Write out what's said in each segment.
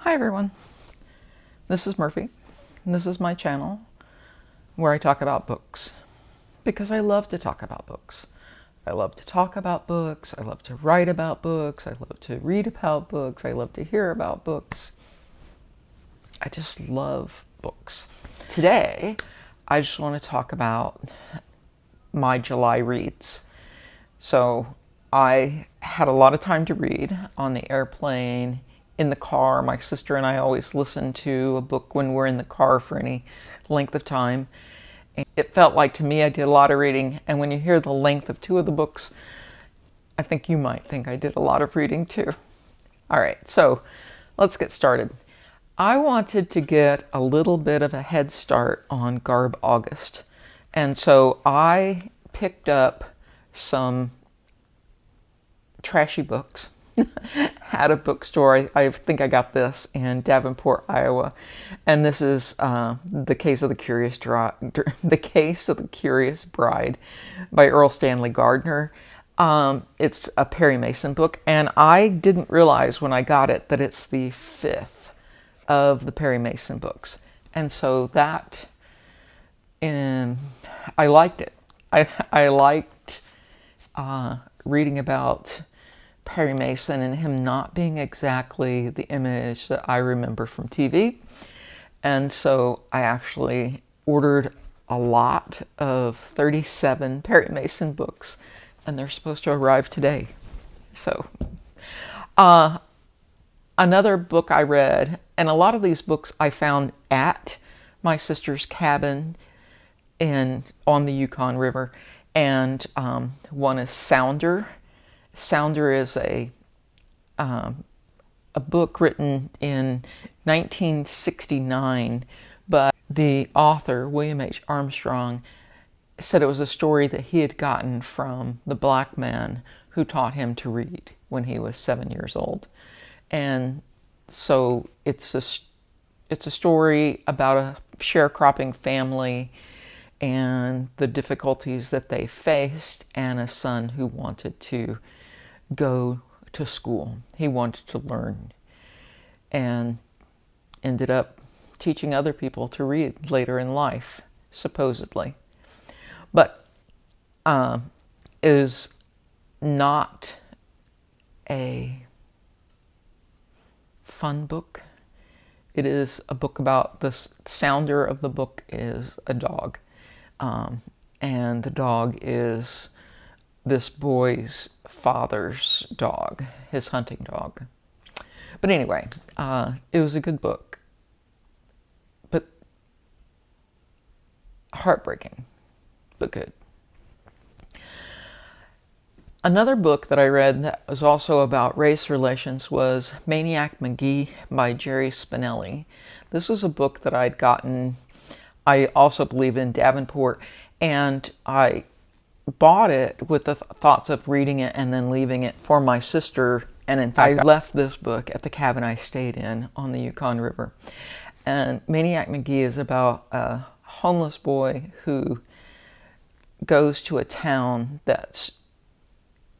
Hi everyone, this is Murphy, and this is my channel where I talk about books, because I love to talk about books. I love to talk about books, I love to write about books, I love to read about books, I love to hear about books. I just love books. Today, I just want to talk about my July reads. So, I had a lot of time to read on the airplane, in the car. My sister and I always listen to a book when we're in the car for any length of time. And it felt like to me I did a lot of reading, and when you hear the length of two of the books, I think you might think I did a lot of reading too. Alright, so let's get started. I wanted to get a little bit of a head start on garbaugust, and so I picked up some trashy books at a bookstore. I think I got this in Davenport, Iowa, and this is the Case of the Curious Bride by Erle Stanley Gardner. It's a Perry Mason book, and I didn't realize when I got it that it's the fifth of the Perry Mason books, and so that I liked it. I liked reading about Perry Mason and him not being exactly the image that I remember from TV. And so I actually ordered a lot of 37 Perry Mason books, and they're supposed to arrive today. So another book I read, and a lot of these books I found at my sister's cabin on the Yukon River, and one is Sounder. Sounder is a book written in 1969, but the author, William H. Armstrong, said it was a story that he had gotten from the black man who taught him to read when he was 7 years old. And so it's a story about a sharecropping family and the difficulties that they faced, and a son who wanted to go to school. He wanted to learn, and ended up teaching other people to read later in life, supposedly. But it is not a fun book. It is a book about the sounder of the book is a dog, and the dog is this boy's father's dog, his hunting dog. But anyway, it was a good book, but heartbreaking, but good. Another book that I read that was also about race relations was Maniac, Magee by Jerry Spinelli. This was a book that I'd gotten, I also believe, in Davenport, and I bought it with the thoughts of reading it and then leaving it for my sister. And in fact, I left this book at the cabin I stayed in on the Yukon River. And Maniac Magee is about a homeless boy who goes to a town that's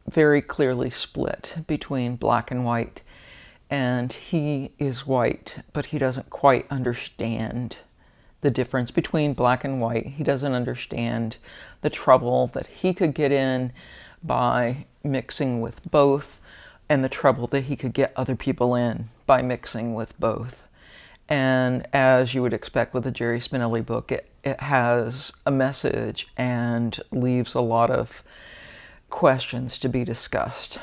very clearly split between black and white. And he is white, but he doesn't quite understand the difference between black and white. He doesn't understand the trouble that he could get in by mixing with both, and the trouble that he could get other people in by mixing with both. And as you would expect with a Jerry Spinelli book, it has a message and leaves a lot of questions to be discussed.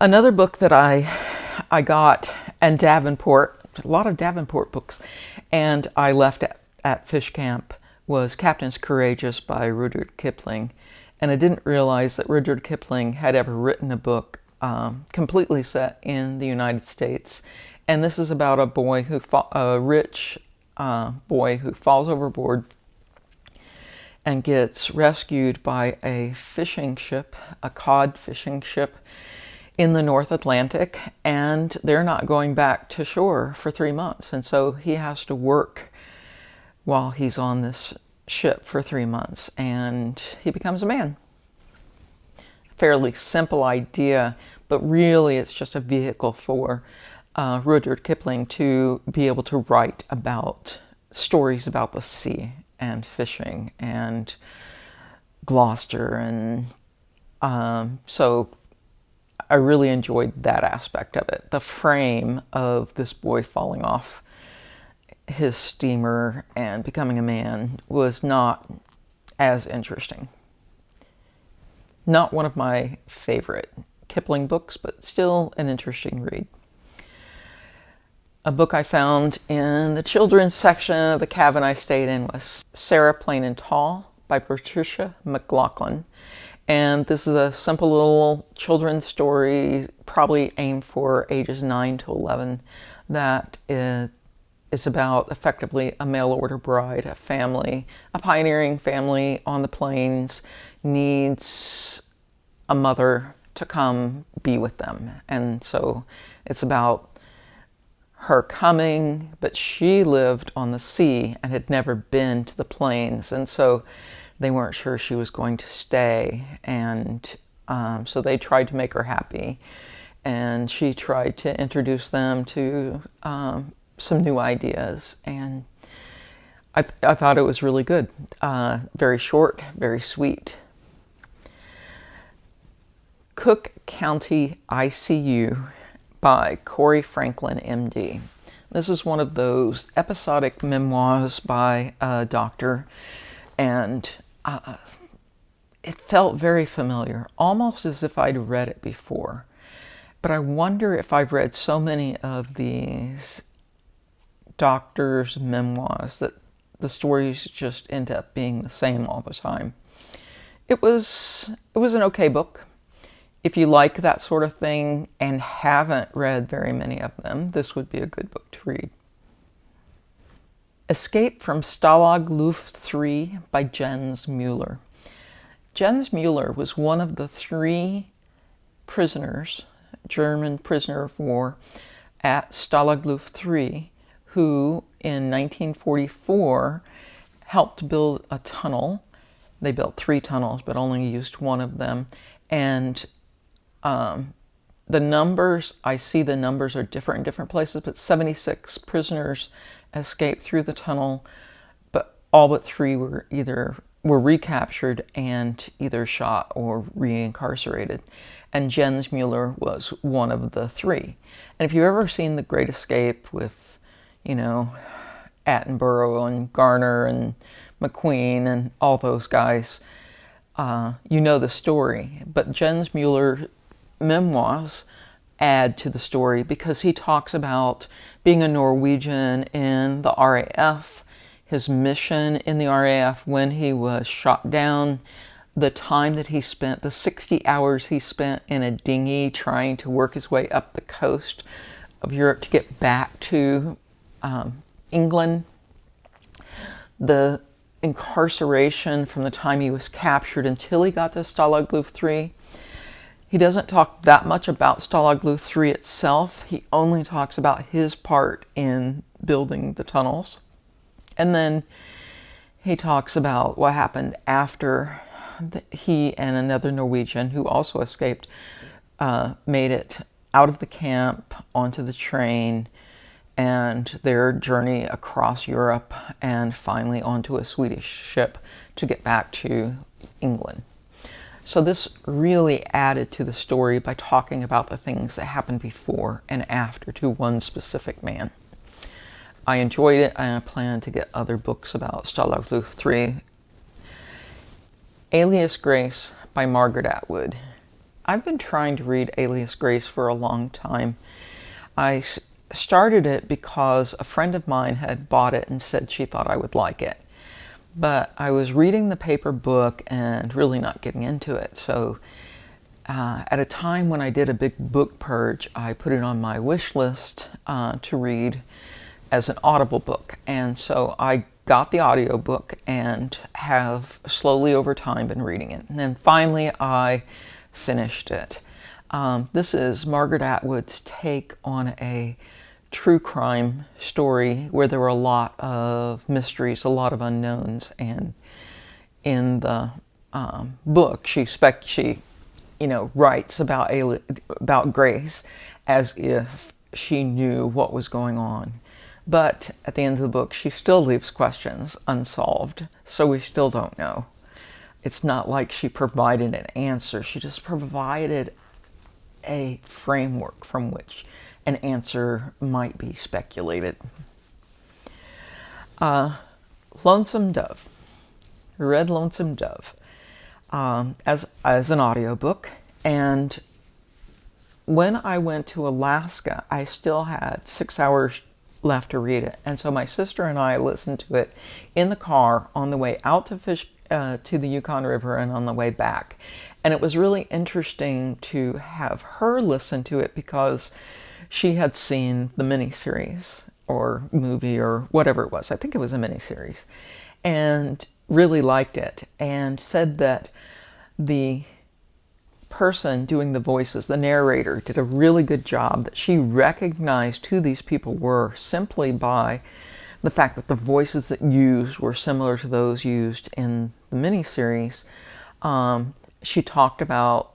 Another book that I got in Davenport, a lot of Davenport books, and I left at Fish Camp, was Captains Courageous by Rudyard Kipling. And I didn't realize that Rudyard Kipling had ever written a book completely set in the United States. And this is about a rich boy who falls overboard and gets rescued by a fishing ship, a cod fishing ship, in the North Atlantic, and they're not going back to shore for 3 months. And so he has to work while he's on this ship for 3 months, and he becomes a man. Fairly simple idea, but really it's just a vehicle for Rudyard Kipling to be able to write about stories about the sea and fishing and Gloucester, and so I really enjoyed that aspect of it. The frame of this boy falling off his steamer and becoming a man was not as interesting. Not one of my favorite Kipling books, but still an interesting read. A book I found in the children's section of the cabin I stayed in was Sarah Plain and Tall by Patricia Maclachlan. And this is a simple little children's story, probably aimed for ages 9 to 11, that is about effectively a mail-order bride, a family, a pioneering family on the plains needs a mother to come be with them. And so it's about her coming, but she lived on the sea and had never been to the plains, and so they weren't sure she was going to stay, and so they tried to make her happy, and she tried to introduce them to some new ideas, and I thought it was really good. Very short, very sweet. Cook County ICU by Cory Franklin, MD. This is one of those episodic memoirs by a doctor, and it felt very familiar, almost as if I'd read it before. But I wonder if I've read so many of these doctors' memoirs that the stories just end up being the same all the time. It was an okay book. If you like that sort of thing and haven't read very many of them, this would be a good book to read. Escape from Stalag Luft 3 by Jens Müller. Jens Müller was one of the 3 prisoners, German prisoner of war, at Stalag Luft 3, who in 1944 helped build a tunnel. They built 3 tunnels, but only used one of them. And the numbers, I see the numbers are different in different places, but 76 prisoners escaped through the tunnel, but all but 3 were recaptured and either shot or reincarcerated. And Jens Müller was one of the 3. And if you've ever seen The Great Escape with, Attenborough and Garner and McQueen and all those guys, you know the story. But Jens Müller memoirs add to the story because he talks about being a Norwegian in the RAF, his mission in the RAF when he was shot down, the time that he spent, the 60 hours he spent in a dinghy trying to work his way up the coast of Europe to get back to England, the incarceration from the time he was captured until he got to Stalag Luft 3. He doesn't talk that much about Stalag Luft 3 itself. He only talks about his part in building the tunnels. And then he talks about what happened after he and another Norwegian who also escaped made it out of the camp onto the train and their journey across Europe and finally onto a Swedish ship to get back to England. So this really added to the story by talking about the things that happened before and after to one specific man. I enjoyed it, and I plan to get other books about Stalag Luft 3. Alias Grace by Margaret Atwood. I've been trying to read Alias Grace for a long time. I started it because a friend of mine had bought it and said she thought I would like it. But I was reading the paper book and really not getting into it. So at a time when I did a big book purge, I put it on my wish list to read as an Audible book. And so I got the audiobook and have slowly over time been reading it. And then finally I finished it. This is Margaret Atwood's take on a true crime story where there were a lot of mysteries, a lot of unknowns, and in the book she writes about Grace as if she knew what was going on. But at the end of the book, she still leaves questions unsolved, so we still don't know. It's not like she provided an answer. She just provided a framework from which an answer might be speculated. Lonesome Dove. I read Lonesome Dove as an audiobook, and when I went to Alaska, I still had 6 hours left to read it, and so my sister and I listened to it in the car on the way out to fish to the Yukon River and on the way back. And it was really interesting to have her listen to it because she had seen the miniseries or movie or whatever it was. I think it was a miniseries, and really liked it, and said that the person doing the voices, the narrator, did a really good job, that she recognized who these people were simply by the fact that the voices that used were similar to those used in the miniseries. She talked about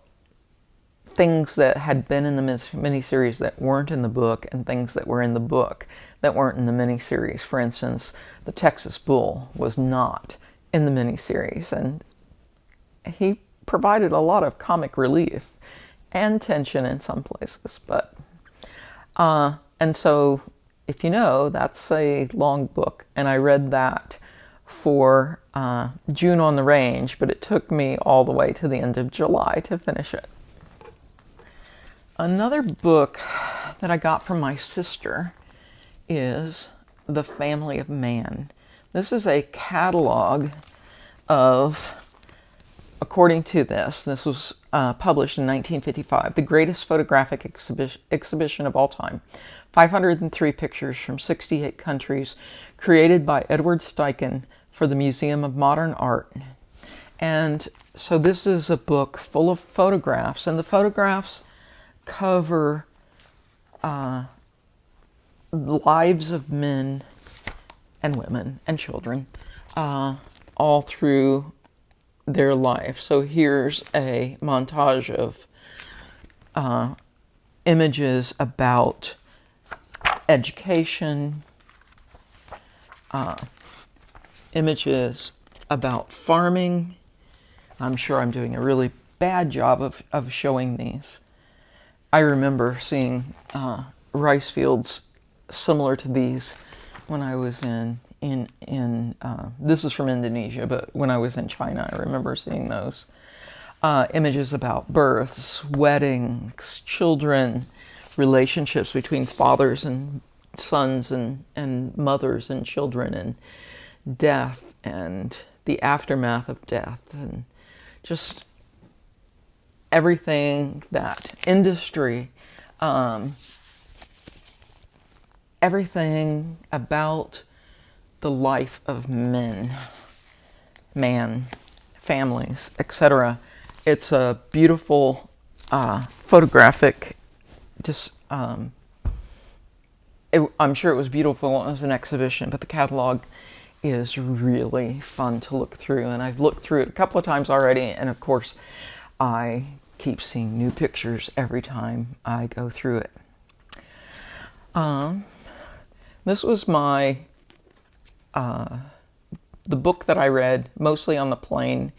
things that had been in the miniseries that weren't in the book, and things that were in the book that weren't in the miniseries. For instance, the Texas Bull was not in the miniseries, and he provided a lot of comic relief and tension in some places. But and so, if you know, that's a long book, and I read that for June on the Range, but it took me all the way to the end of July to finish it. Another book that I got from my sister is The Family of Man. This is a catalog of, according to this was published in 1955, the greatest photographic exhibition of all time. 503 pictures from 68 countries, created by Edward Steichen for the Museum of Modern Art. And so this is a book full of photographs, and the photographs cover lives of men and women and children all through their life. So here's a montage of images about education, images about farming. I'm sure I'm doing a really bad job of showing these. I remember seeing rice fields similar to these when I was in this is from Indonesia, but when I was in China, I remember seeing those. Images about births, weddings, children, relationships between fathers and sons, and mothers and children, and death and the aftermath of death, and just everything, that industry, everything about the life of man, families, etc. It's a beautiful photographic, I'm sure it was beautiful when it was an exhibition, but the catalog is really fun to look through, and I've looked through it a couple of times already, and of course I keep seeing new pictures every time I go through it. This was the book that I read mostly on the plane,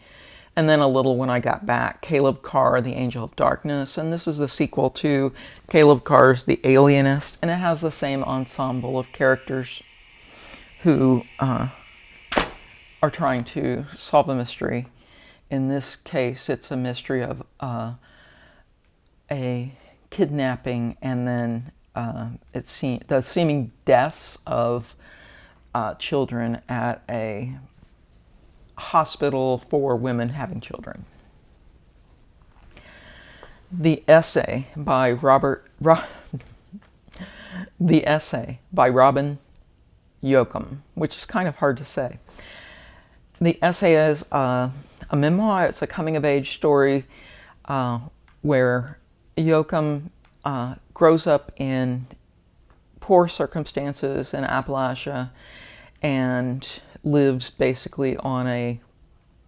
and then a little when I got back, Caleb Carr, The Angel of Darkness, and this is the sequel to Caleb Carr's The Alienist, and it has the same ensemble of characters who are trying to solve a mystery. In this case, it's a mystery of a kidnapping, and then the seeming deaths of children at a hospital for women having children. The essay by Robin Yocum, which is kind of hard to say. The essay is a memoir. It's a coming-of-age story where Yocum grows up in poor circumstances in Appalachia and lives basically on a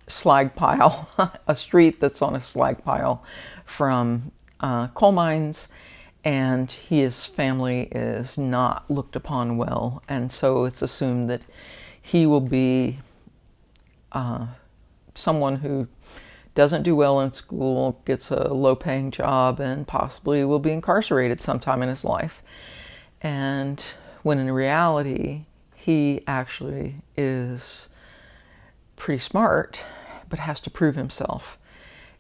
slag pile, a street that's on a slag pile from coal mines, and his family is not looked upon well, and so it's assumed that he will be someone who doesn't do well in school, gets a low-paying job, and possibly will be incarcerated sometime in his life. And when in reality, he actually is pretty smart, but has to prove himself.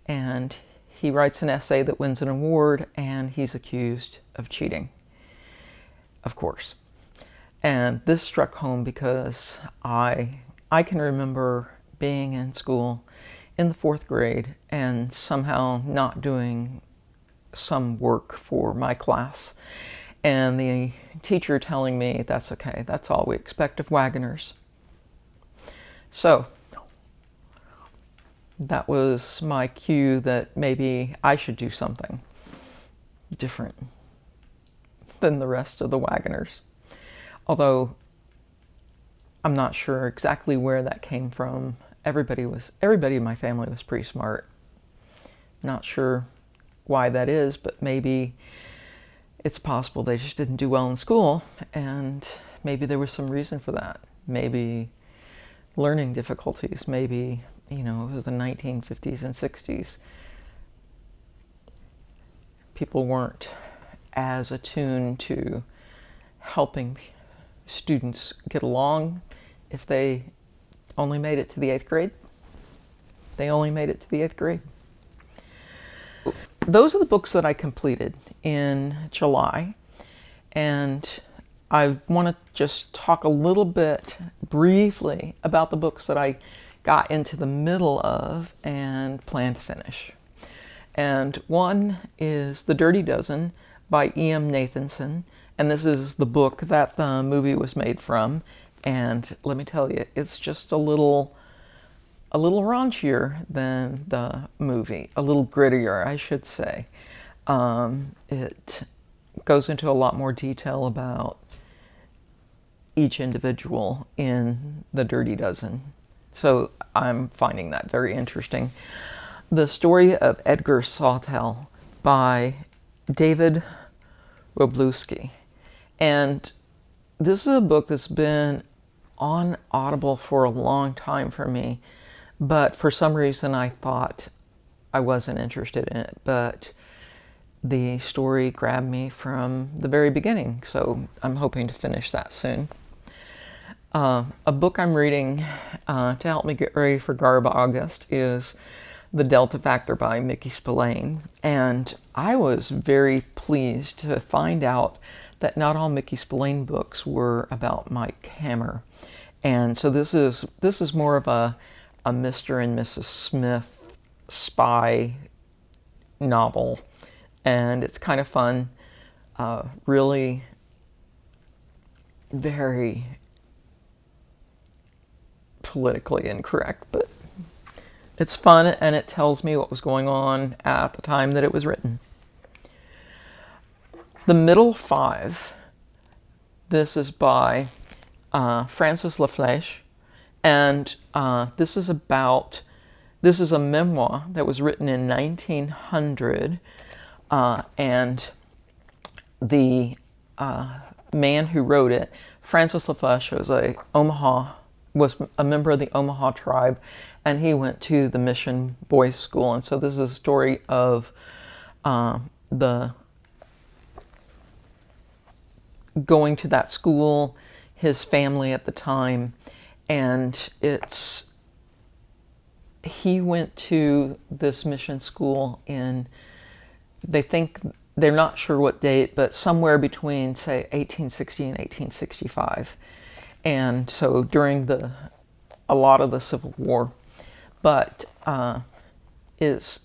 And he writes an essay that wins an award, and he's accused of cheating, of course. And this struck home because I can remember being in school in the 4th grade and somehow not doing some work for my class. And the teacher telling me, that's okay, that's all we expect of Wagoners. So that was my cue that maybe I should do something different than the rest of the Wagoners. Although I'm not sure exactly where that came from. Everybody in my family was pretty smart. Not sure why that is, but maybe it's possible they just didn't do well in school, and maybe there was some reason for that. Maybe learning difficulties, maybe, it was the 1950s and 60s. People weren't as attuned to helping students get along. If they only made it to the 8th grade, they only made it to the 8th grade. Those are the books that I completed in July, and I want to just talk a little bit briefly about the books that I got into the middle of and plan to finish. And one is The Dirty Dozen by E.M. Nathanson, and this is the book that the movie was made from. And let me tell you, it's just a little raunchier than the movie, a little grittier, I should say. It goes into a lot more detail about each individual in The Dirty Dozen. So I'm finding that very interesting. The Story of Edgar Sawtelle by David Wroblewski. And this is a book that's been on Audible for a long time for me, but for some reason I thought I wasn't interested in it, but the story grabbed me from the very beginning, so I'm hoping to finish that soon. A book I'm reading to help me get ready for garbaugust is The Delta Factor by Mickey Spillane, and I was very pleased to find out that not all Mickey Spillane books were about Mike Hammer. And so this is more of a Mr. and Mrs. Smith spy novel, and it's kind of fun, really very politically incorrect, but it's fun, and it tells me what was going on at the time that it was written. The Middle Five. This is by Francis Laflèche, and this is a memoir that was written in 1900, and the man who wrote it, Francis Laflèche, was a member of the Omaha tribe, and he went to the Mission Boys School, and so this is a story of the going to that school, his family at the time, and he went to this mission school they're not sure what date, but somewhere between, say, 1860 and 1865. And so during a lot of the Civil War. But it's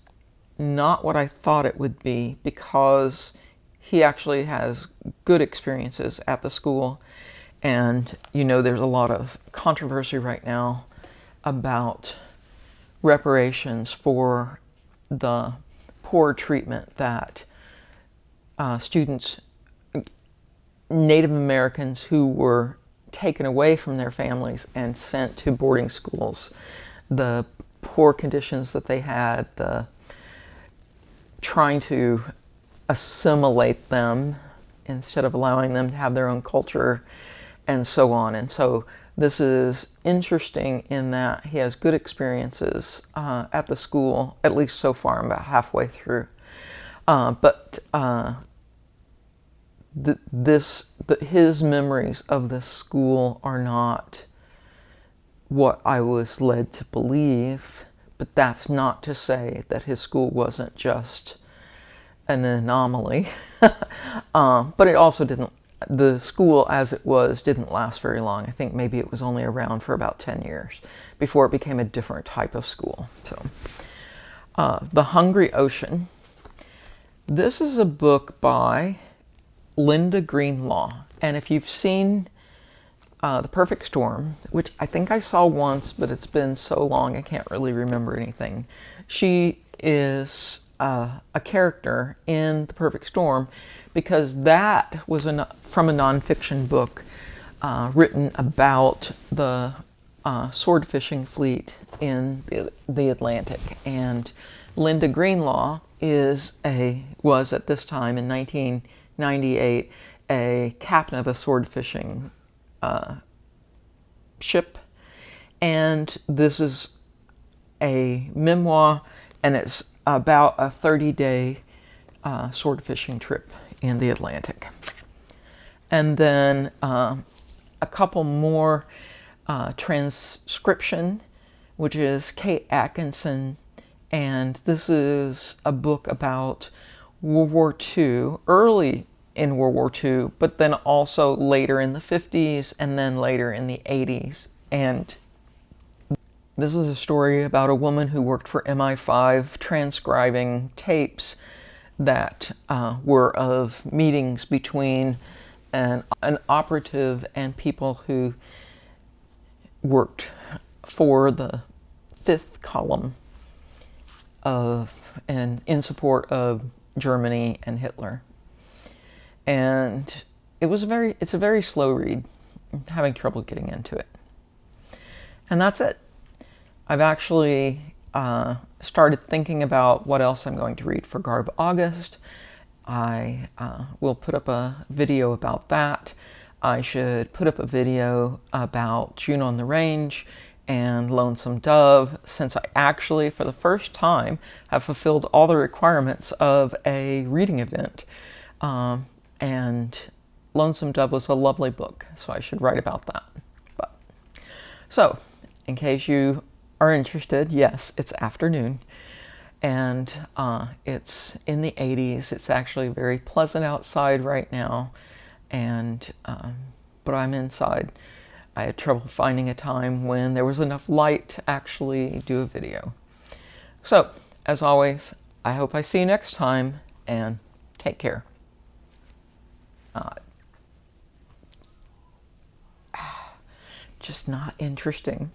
not what I thought it would be, because he actually has good experiences at the school. And, there's a lot of controversy right now about reparations for the poor treatment that students, Native Americans who were taken away from their families and sent to boarding schools, the poor conditions that they had, the trying to assimilate them instead of allowing them to have their own culture, and so on. And so this is interesting in that he has good experiences at the school, at least so far. I'm about halfway through. But his memories of the school are not what I was led to believe, but that's not to say that his school wasn't just an anomaly. But it also didn't, the school as it was didn't last very long. I think maybe it was only around for about 10 years before it became a different type of school. So, The Hungry Ocean. This is a book by Linda Greenlaw. And if you've seen The Perfect Storm, which I think I saw once, but it's been so long I can't really remember anything. She is a character in The Perfect Storm because that was from a nonfiction book written about the sword fishing fleet in the Atlantic. And Linda Greenlaw was at this time in 1998 a captain of a sword fishing ship, and this is a memoir, and it's about a 30-day sword fishing trip in the Atlantic. And then a couple more transcription, which is Kate Atkinson, and this is a book about World War II, early in World War II, but then also later in the 50s and then later in the 80s. And this is a story about a woman who worked for MI5 transcribing tapes that were of meetings between an operative and people who worked for the fifth column and in support of Germany and Hitler. And it's a very slow read. I'm having trouble getting into it. And that's it. I've actually started thinking about what else I'm going to read for garbaugust. I will put up a video about that. I should put up a video about juneontherange and Lonesome Dove, since I actually, for the first time, have fulfilled all the requirements of a reading event. And Lonesome Dove was a lovely book, so I should write about that. So, in case you are interested, yes, it's afternoon, and it's in the 80s. It's actually very pleasant outside right now, and but I'm inside. I had trouble finding a time when there was enough light to actually do a video. So, as always, I hope I see you next time, and take care. Just not interesting.